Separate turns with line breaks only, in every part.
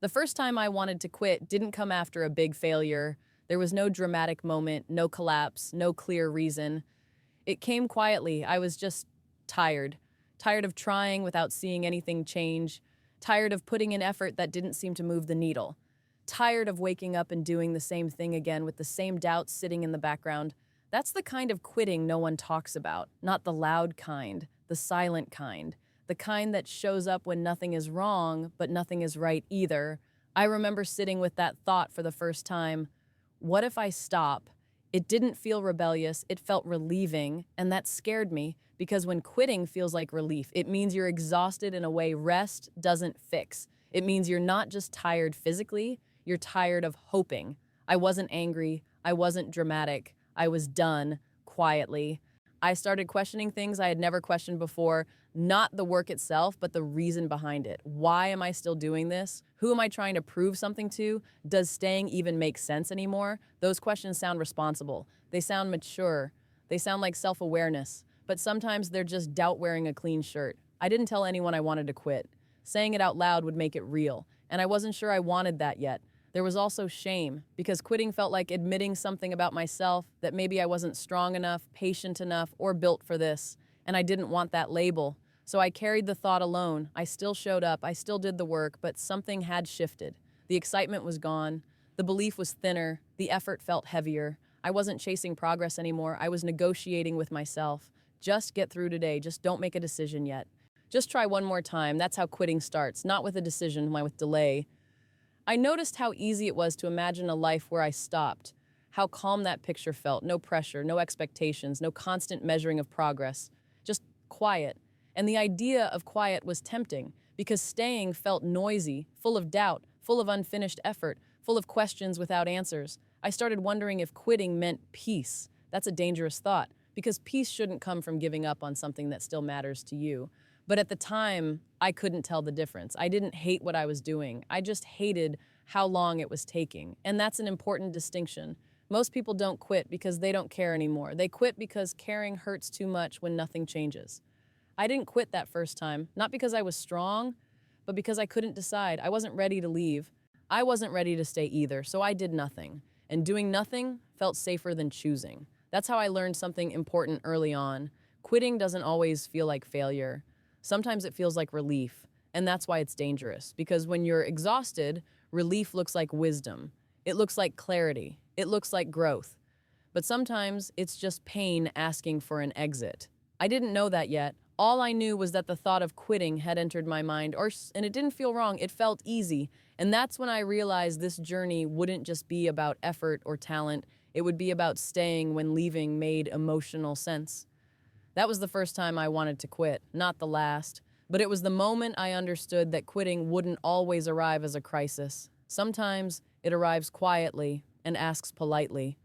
The first time I wanted to quit didn't come after a big failure. There was no dramatic moment, no collapse, no clear reason. It came quietly. I was just tired. Tired of trying without seeing anything change. Tired of putting in effort that didn't seem to move the needle. Tired of waking up and doing the same thing again with the same doubts sitting in the background. That's the kind of quitting no one talks about, not the loud kind, the silent kind, the kind that shows up when nothing is wrong, but nothing is right either. I remember sitting with that thought for the first time. What if I stop? It didn't feel rebellious, it felt relieving, and that scared me because when quitting feels like relief, it means you're exhausted in a way rest doesn't fix. It means you're not just tired physically, you're tired of hoping. I wasn't angry, I wasn't dramatic, I was done, quietly. I started questioning things I had never questioned before, not the work itself, but the reason behind it. Why am I still doing this? Who am I trying to prove something to? Does staying even make sense anymore? Those questions sound responsible. They sound mature. They sound like self-awareness. But sometimes they're just doubt wearing a clean shirt. I didn't tell anyone I wanted to quit. Saying it out loud would make it real, and I wasn't sure I wanted that yet. There was also shame, because quitting felt like admitting something about myself, that maybe I wasn't strong enough, patient enough, or built for this, and I didn't want that label. So I carried the thought alone. I still showed up, I still did the work, but something had shifted. The excitement was gone, the belief was thinner, the effort felt heavier. I wasn't chasing progress anymore, I was negotiating with myself. Just get through today, just don't make a decision yet. Just try one more time, that's how quitting starts, not with a decision, but with delay. I noticed how easy it was to imagine a life where I stopped, how calm that picture felt, no pressure, no expectations, no constant measuring of progress, just quiet. And the idea of quiet was tempting, because staying felt noisy, full of doubt, full of unfinished effort, full of questions without answers. I started wondering if quitting meant peace. That's a dangerous thought, because peace shouldn't come from giving up on something that still matters to you. But at the time, I couldn't tell the difference. I didn't hate what I was doing. I just hated how long it was taking. And that's an important distinction. Most people don't quit because they don't care anymore. They quit because caring hurts too much when nothing changes. I didn't quit that first time, not because I was strong, but because I couldn't decide. I wasn't ready to leave. I wasn't ready to stay either, so I did nothing. And doing nothing felt safer than choosing. That's how I learned something important early on. Quitting doesn't always feel like failure. Sometimes it feels like relief, and that's why it's dangerous. Because when you're exhausted, relief looks like wisdom. It looks like clarity. It looks like growth. But sometimes it's just pain asking for an exit. I didn't know that yet. All I knew was that the thought of quitting had entered my mind, and it didn't feel wrong, it felt easy. And that's when I realized this journey wouldn't just be about effort or talent, it would be about staying when leaving made emotional sense. That was the first time I wanted to quit, not the last. But it was the moment I understood that quitting wouldn't always arrive as a crisis. Sometimes it arrives quietly and asks politely.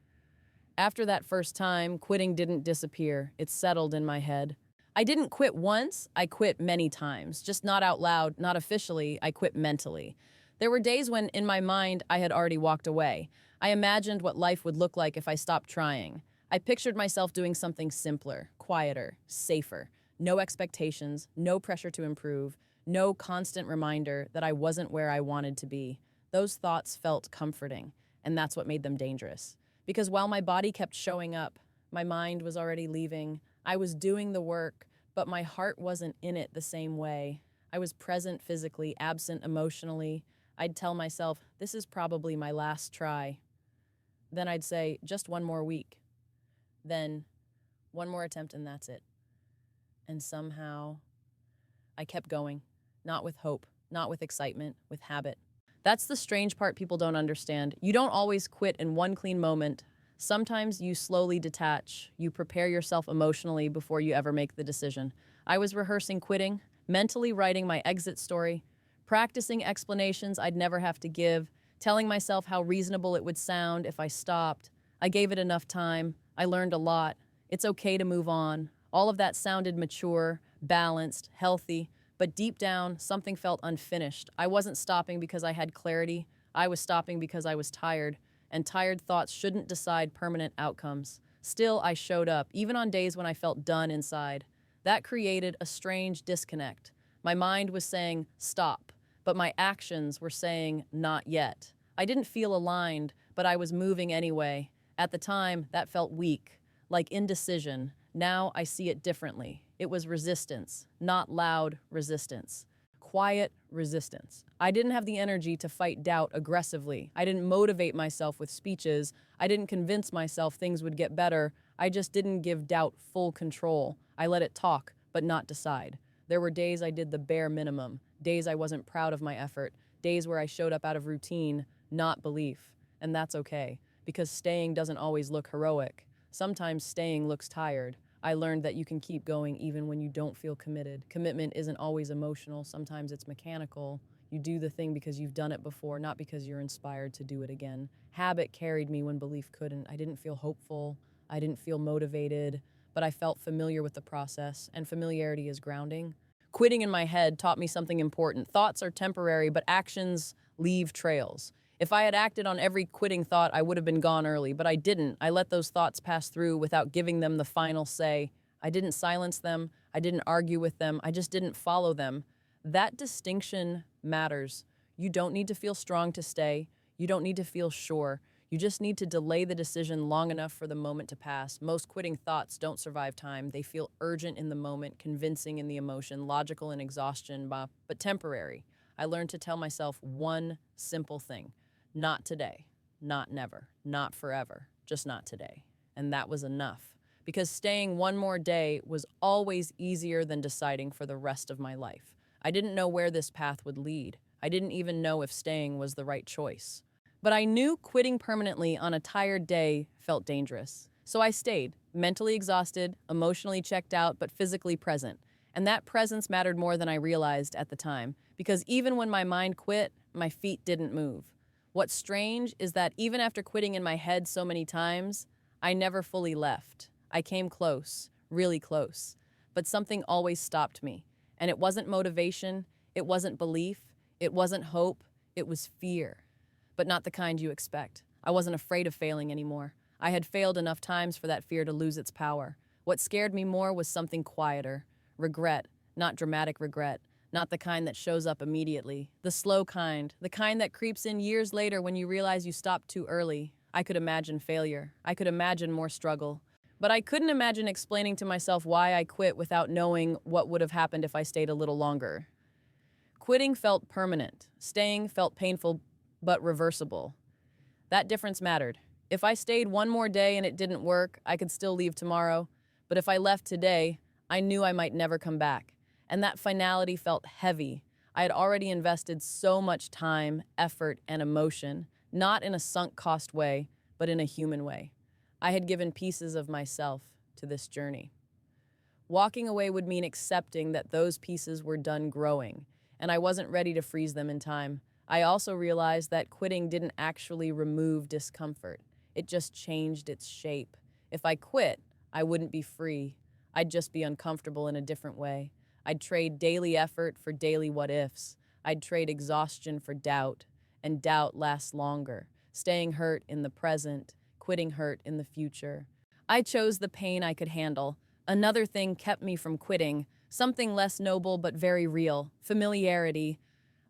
After that first time, quitting didn't disappear. It settled in my head. I didn't quit once, I quit many times. Just not out loud, not officially, I quit mentally. There were days when, in my mind, I had already walked away. I imagined what life would look like if I stopped trying. I pictured myself doing something simpler, quieter, safer. No expectations, no pressure to improve, no constant reminder that I wasn't where I wanted to be. Those thoughts felt comforting, and that's what made them dangerous. Because while my body kept showing up, my mind was already leaving. I was doing the work, but my heart wasn't in it the same way. I was present physically, absent emotionally. I'd tell myself, this is probably my last try. Then I'd say, just one more week. Then, one more attempt and that's it. And somehow, I kept going. Not with hope, not with excitement, with habit. That's the strange part people don't understand. You don't always quit in one clean moment. Sometimes you slowly detach. You prepare yourself emotionally before you ever make the decision. I was rehearsing quitting, mentally writing my exit story, practicing explanations I'd never have to give, telling myself how reasonable it would sound if I stopped. I gave it enough time. I learned a lot. It's okay to move on. All of that sounded mature, balanced, healthy, but deep down, something felt unfinished. I wasn't stopping because I had clarity. I was stopping because I was tired, and tired thoughts shouldn't decide permanent outcomes. Still, I showed up, even on days when I felt done inside. That created a strange disconnect. My mind was saying, stop, but my actions were saying not yet. I didn't feel aligned, but I was moving anyway. At the time, that felt weak, like indecision. Now I see it differently. It was resistance, not loud resistance. Quiet resistance. I didn't have the energy to fight doubt aggressively. I didn't motivate myself with speeches. I didn't convince myself things would get better. I just didn't give doubt full control. I let it talk, but not decide. There were days I did the bare minimum, days I wasn't proud of my effort, days where I showed up out of routine, not belief. And that's okay, because staying doesn't always look heroic. Sometimes staying looks tired. I learned that you can keep going even when you don't feel committed. Commitment isn't always emotional. Sometimes it's mechanical. You do the thing because you've done it before, not because you're inspired to do it again. Habit carried me when belief couldn't. I didn't feel hopeful. I didn't feel motivated, but I felt familiar with the process, and familiarity is grounding. Quitting in my head taught me something important. Thoughts are temporary, but actions leave trails. If I had acted on every quitting thought, I would have been gone early, but I didn't. I let those thoughts pass through without giving them the final say. I didn't silence them. I didn't argue with them. I just didn't follow them. That distinction matters. You don't need to feel strong to stay. You don't need to feel sure. You just need to delay the decision long enough for the moment to pass. Most quitting thoughts don't survive time. They feel urgent in the moment, convincing in the emotion, logical in exhaustion, but temporary. I learned to tell myself one simple thing. Not today, not never, not forever, just not today. And that was enough. Because staying one more day was always easier than deciding for the rest of my life. I didn't know where this path would lead. I didn't even know if staying was the right choice. But I knew quitting permanently on a tired day felt dangerous. So I stayed, mentally exhausted, emotionally checked out, but physically present. And that presence mattered more than I realized at the time. Because even when my mind quit, my feet didn't move. What's strange is that even after quitting in my head so many times, I never fully left. I came close, really close. But something always stopped me. And it wasn't motivation, it wasn't belief, it wasn't hope, it was fear. But not the kind you expect. I wasn't afraid of failing anymore. I had failed enough times for that fear to lose its power. What scared me more was something quieter. Regret, not dramatic regret. Not the kind that shows up immediately. The slow kind. The kind that creeps in years later when you realize you stopped too early. I could imagine failure. I could imagine more struggle. But I couldn't imagine explaining to myself why I quit without knowing what would have happened if I stayed a little longer. Quitting felt permanent. Staying felt painful but reversible. That difference mattered. If I stayed one more day and it didn't work, I could still leave tomorrow. But if I left today, I knew I might never come back. And that finality felt heavy. I had already invested so much time, effort, and emotion, not in a sunk cost way, but in a human way. I had given pieces of myself to this journey. Walking away would mean accepting that those pieces were done growing, and I wasn't ready to freeze them in time. I also realized that quitting didn't actually remove discomfort. It just changed its shape. If I quit, I wouldn't be free. I'd just be uncomfortable in a different way. I'd trade daily effort for daily what-ifs. I'd trade exhaustion for doubt, and doubt lasts longer, staying hurt in the present, quitting hurt in the future. I chose the pain I could handle. Another thing kept me from quitting, something less noble but very real, familiarity.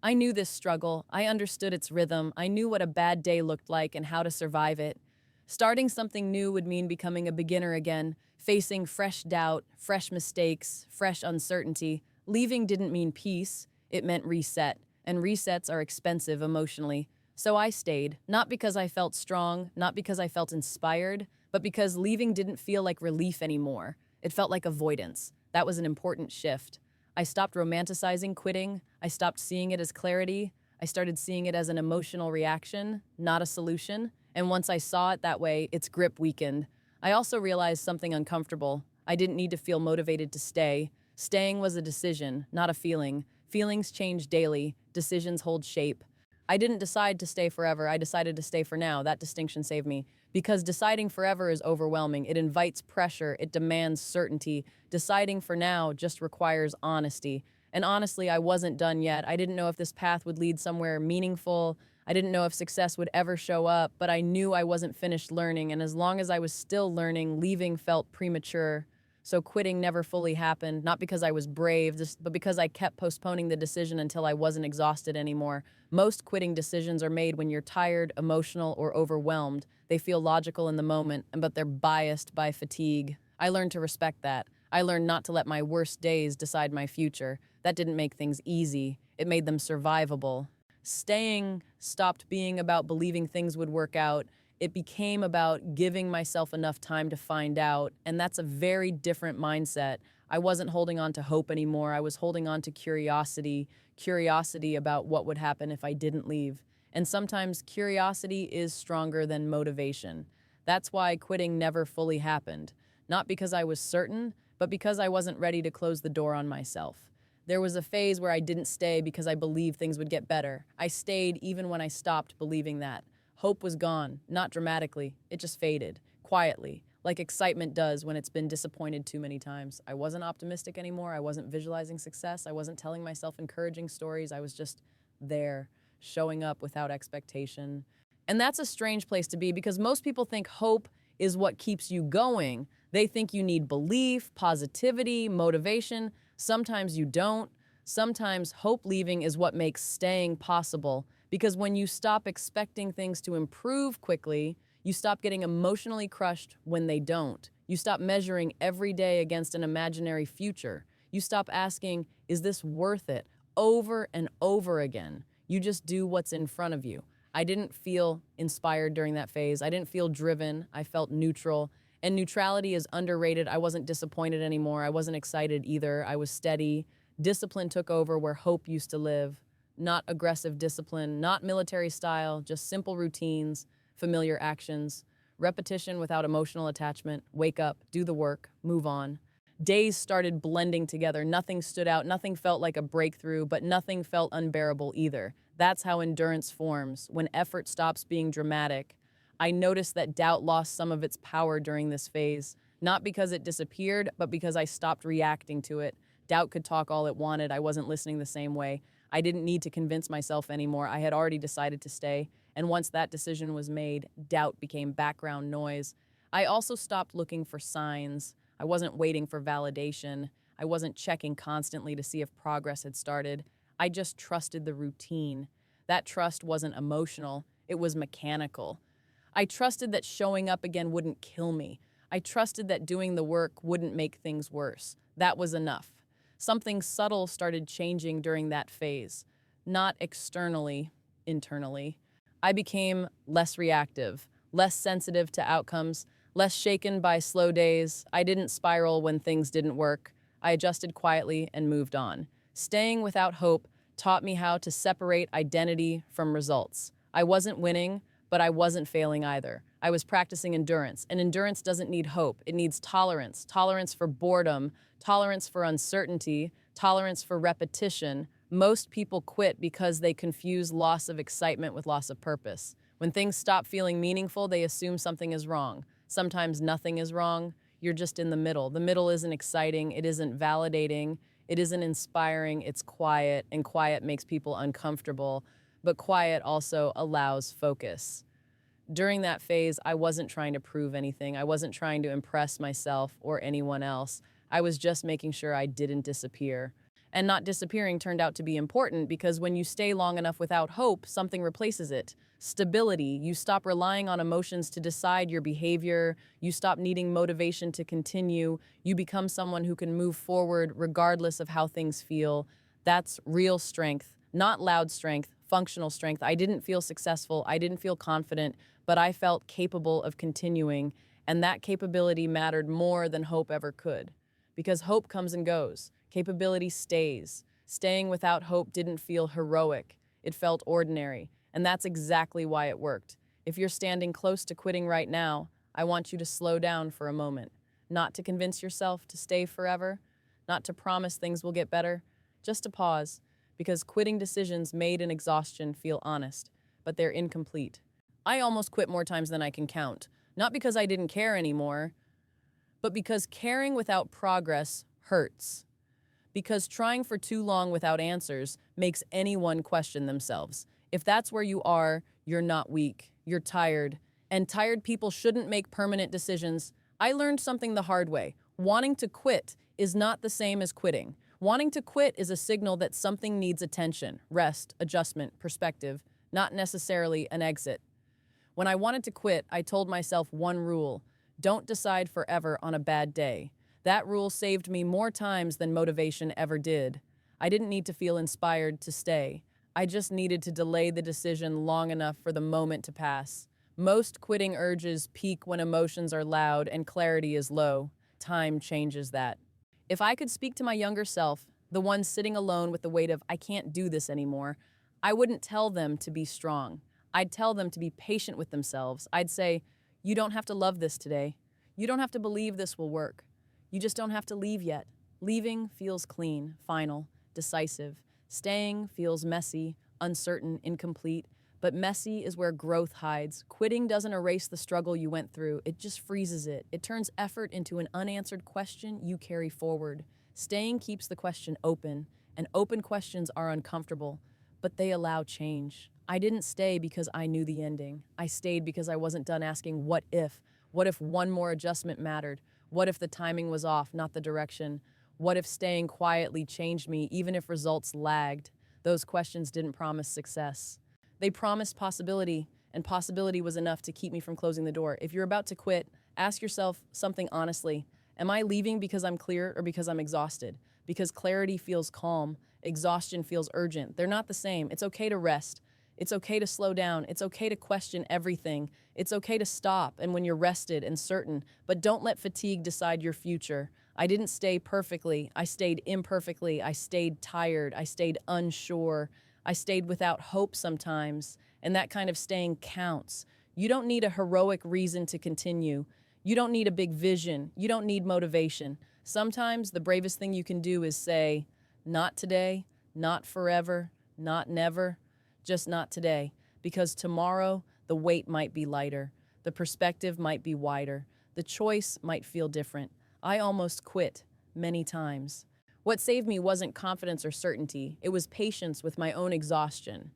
I knew this struggle. I understood its rhythm. I knew what a bad day looked like and how to survive it. Starting something new would mean becoming a beginner again, facing fresh doubt, fresh mistakes, fresh uncertainty. Leaving didn't mean peace, it meant reset, and resets are expensive emotionally. So I stayed, not because I felt strong, not because I felt inspired, but because leaving didn't feel like relief anymore. It felt like avoidance. That was an important shift. I stopped romanticizing quitting. I stopped seeing it as clarity. I started seeing it as an emotional reaction, not a solution. And once I saw it that way, its grip weakened. I also realized something uncomfortable. I didn't need to feel motivated to stay. Staying was a decision, not a feeling. Feelings change daily. Decisions hold shape. I didn't decide to stay forever. I decided to stay for now. That distinction saved me. Because deciding forever is overwhelming. It invites pressure. It demands certainty. Deciding for now just requires honesty. And honestly, I wasn't done yet. I didn't know if this path would lead somewhere meaningful. I didn't know if success would ever show up, but I knew I wasn't finished learning. And as long as I was still learning, leaving felt premature. So quitting never fully happened, not because I was brave, but because I kept postponing the decision until I wasn't exhausted anymore. Most quitting decisions are made when you're tired, emotional, or overwhelmed. They feel logical in the moment, but they're biased by fatigue. I learned to respect that. I learned not to let my worst days decide my future. That didn't make things easy. It made them survivable. Staying stopped being about believing things would work out. It became about giving myself enough time to find out, and that's a very different mindset. I wasn't holding on to hope anymore. I was holding on to curiosity about what would happen if I didn't leave. And sometimes curiosity is stronger than motivation. That's why quitting never fully happened. Not because I was certain, but because I wasn't ready to close the door on myself. There was a phase where I didn't stay because I believed things would get better. I stayed even when I stopped believing that. Hope was gone, not dramatically. It just faded, quietly, like excitement does when it's been disappointed too many times. I wasn't optimistic anymore. I wasn't visualizing success. I wasn't telling myself encouraging stories. I was just there, showing up without expectation. And that's a strange place to be because most people think hope is what keeps you going. They think you need belief, positivity, motivation. Sometimes you don't. Sometimes hope leaving is what makes staying possible. Because when you stop expecting things to improve quickly, you stop getting emotionally crushed when they don't. You stop measuring every day against an imaginary future. You stop asking, is this worth it? Over and over again. You just do what's in front of you. I didn't feel inspired during that phase. I didn't feel driven. I felt neutral. And neutrality is underrated. I wasn't disappointed anymore. I wasn't excited either. I was steady. Discipline took over where hope used to live. Not aggressive discipline, not military style, just simple routines, familiar actions, repetition without emotional attachment, wake up, do the work, move on. Days started blending together. Nothing stood out. Nothing felt like a breakthrough, but nothing felt unbearable either. That's how endurance forms, when effort stops being dramatic. I noticed that doubt lost some of its power during this phase, not because it disappeared, but because I stopped reacting to it. Doubt could talk all it wanted. I wasn't listening the same way. I didn't need to convince myself anymore. I had already decided to stay. And once that decision was made, doubt became background noise. I also stopped looking for signs. I wasn't waiting for validation. I wasn't checking constantly to see if progress had started. I just trusted the routine. That trust wasn't emotional. It was mechanical. I trusted that showing up again wouldn't kill me. I trusted that doing the work wouldn't make things worse. That was enough. Something subtle started changing during that phase. Not externally, internally. I became less reactive, less sensitive to outcomes, less shaken by slow days. I didn't spiral when things didn't work. I adjusted quietly and moved on. Staying without hope taught me how to separate identity from results. I wasn't winning, but I wasn't failing either. I was practicing endurance, and endurance doesn't need hope. It needs tolerance, tolerance for boredom, tolerance for uncertainty, tolerance for repetition. Most people quit because they confuse loss of excitement with loss of purpose. When things stop feeling meaningful, they assume something is wrong. Sometimes nothing is wrong. You're just in the middle. The middle isn't exciting. It isn't validating. It isn't inspiring. It's quiet, and quiet makes people uncomfortable. But quiet also allows focus. During that phase, I wasn't trying to prove anything. I wasn't trying to impress myself or anyone else. I was just making sure I didn't disappear. And not disappearing turned out to be important because when you stay long enough without hope, something replaces it. Stability. You stop relying on emotions to decide your behavior. You stop needing motivation to continue. You become someone who can move forward regardless of how things feel. That's real strength, not loud strength, functional strength. I didn't feel successful. I didn't feel confident, but I felt capable of continuing. And that capability mattered more than hope ever could. Because hope comes and goes. Capability stays. Staying without hope didn't feel heroic. It felt ordinary. And that's exactly why it worked. If you're standing close to quitting right now, I want you to slow down for a moment. Not to convince yourself to stay forever, not to promise things will get better, just to pause. Because quitting decisions made in exhaustion feel honest, but they're incomplete. I almost quit more times than I can count. Not because I didn't care anymore, but because caring without progress hurts. Because trying for too long without answers makes anyone question themselves. If that's where you are, you're not weak, you're tired. And tired people shouldn't make permanent decisions. I learned something the hard way. Wanting to quit is not the same as quitting. Wanting to quit is a signal that something needs attention, rest, adjustment, perspective, not necessarily an exit. When I wanted to quit, I told myself one rule: don't decide forever on a bad day. That rule saved me more times than motivation ever did. I didn't need to feel inspired to stay. I just needed to delay the decision long enough for the moment to pass. Most quitting urges peak when emotions are loud and clarity is low. Time changes that. If I could speak to my younger self, the one sitting alone with the weight of "I can't do this anymore," I wouldn't tell them to be strong. I'd tell them to be patient with themselves. I'd say, "You don't have to love this today. You don't have to believe this will work. You just don't have to leave yet." Leaving feels clean, final, decisive. Staying feels messy, uncertain, incomplete. But messy is where growth hides. Quitting doesn't erase the struggle you went through, it just freezes it. It turns effort into an unanswered question you carry forward. Staying keeps the question open, and open questions are uncomfortable, but they allow change. I didn't stay because I knew the ending. I stayed because I wasn't done asking what if. What if one more adjustment mattered? What if the timing was off, not the direction? What if staying quietly changed me, even if results lagged? Those questions didn't promise success. They promised possibility, and possibility was enough to keep me from closing the door. If you're about to quit, ask yourself something honestly. Am I leaving because I'm clear or because I'm exhausted? Because clarity feels calm, exhaustion feels urgent. They're not the same. It's okay to rest. It's okay to slow down. It's okay to question everything. It's okay to stop and when you're rested and certain, but don't let fatigue decide your future. I didn't stay perfectly. I stayed imperfectly. I stayed tired. I stayed unsure. I stayed without hope sometimes, and that kind of staying counts. You don't need a heroic reason to continue. You don't need a big vision. You don't need motivation. Sometimes the bravest thing you can do is say, not today, not forever, not never, just not today. Because tomorrow, the weight might be lighter. The perspective might be wider. The choice might feel different. I almost quit many times. What saved me wasn't confidence or certainty. It was patience with my own exhaustion.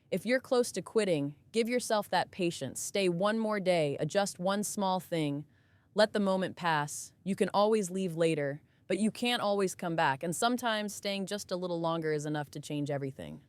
If you're close to quitting, give yourself that patience. Stay one more day, adjust one small thing. Let the moment pass. You can always leave later, but you can't always come back. And sometimes staying just a little longer is enough to change everything.